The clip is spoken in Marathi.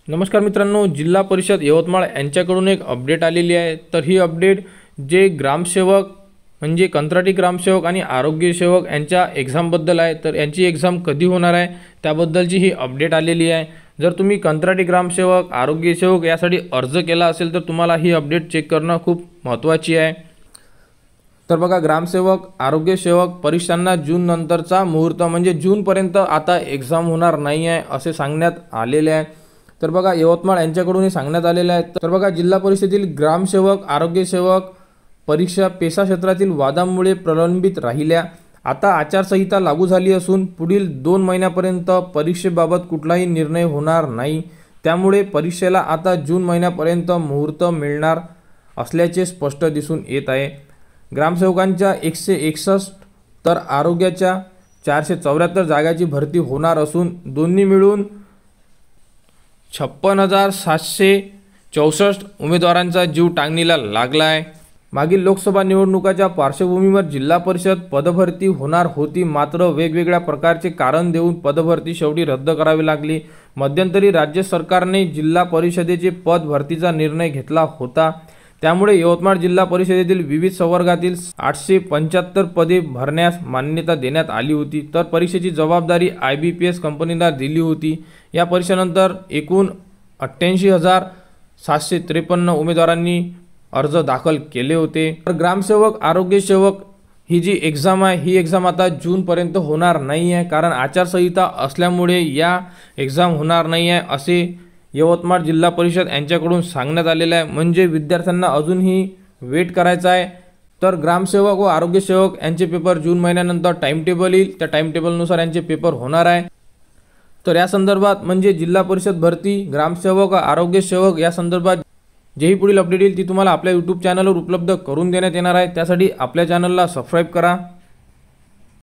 नमस्कार मित्रांनो, जिल्हा परिषद यवतमाळ यांच्याकडून एक अपडेट आलेली आहे। तर ही अपडेट जे ग्रामसेवक म्हणजे कंत्राटी ग्रामसेवक आणि आरोग्य सेवक यांच्या एग्जामबद्दल आहे। तर यांची एग्जाम कधी होणार आहे त्याबद्दलची ही अपडेट आलेली आहे। जर तुम्ही कंत्राटी ग्रामसेवक आरोग्य सेवक यासाठी अर्ज केला असेल तर तुम्हाला ही अपडेट चेक करणं खूप महत्त्वाची आहे। तर बघा, ग्रामसेवक आरोग्य सेवक परीक्षांना जून नंतरचा मुहूर्त म्हणजे जूनपर्यंत आता एग्जाम होणार नाही आहे असे सांगण्यात आलेले आहे। तर बघा, यवतमाळ यांच्याकडून सांगण्यात आलेले आहे। तर बघा, जिल्हा परिषदेतील ग्रामसेवक आरोग्य सेवक परीक्षा पेशा क्षेत्रातील वादामुळे प्रलंबित राहिल्या। आता आचारसंहिता लागू झाली असून पुढील 2 महिन्यापर्यंत परीक्षेबाबत कुठलाही निर्णय होणार नाही। त्यामुळे परीक्षेला आता जून महिन्यापर्यंत मुहूर्त मिळणार असल्याचे स्पष्ट दिसून येत आहे। ग्रामसेवकांच्या 161 तर आरोग्याच्या 474 जागांची भरती होणार असून दोन्ही मिळून 56,764 उमेदवारांचा जीव टांगणीला लागला आहे। मागील लोकसभा निवडणुकाच्या पार्श्वभूमीवर जिल्हा परिषद पदभरती होणार होती, मात्र वेगवेगळ्या प्रकारचे कारण देऊन पदभरती शेवटी रद्द करावी लागली। मध्यंतरी राज्य सरकारने जिल्हा परिषदेचे पद भरतीचा निर्णय घेतला होता। त्यामुळे यवतमाळ जिल्हा परिषदेतील विविध संवर्गातील 875 पदे भरण्यास मान्यता देण्यात आली होती। तर परीक्षेची जबाबदारी IBPS कंपनीला दिली होती। या परीक्षेनंतर एकूण 88,753 उमेदवारांनी अर्ज दाखल केले होते। तर ग्रामसेवक आरोग्य सेवक ही जी एग्जाम आहे ही एग्जाम आता जूनपर्यंत होणार नाही आहे, कारण आचारसंहिता असल्यामुळे या एग्जाम होणार नाही आहे असे यवतमाळ जिल्हा परिषद यांच्याकडून सांगण्यात आलेलं आहे। म्हणजे विद्यार्थ्यांना अजूनही वेट करायचा आहे। तर ग्रामसेवक व आरोग्य सेवक यांचे पेपर जून महिन्यानंतर टाइम टेबल येईल, त्या टाइम टेबलनुसार यांचे पेपर होणार आहे। तर या संदर्भात म्हणजे जिल्हा परिषद भरती ग्रामसेवक व आरोग्य सेवक या संदर्भात जेही पुढील अपडेट येईल ती तुम्हाला आपल्या YouTube चॅनलवर उपलब्ध करून देण्यात येणार आहे। त्यासाठी आपल्या चॅनलला सबस्क्राइब करा।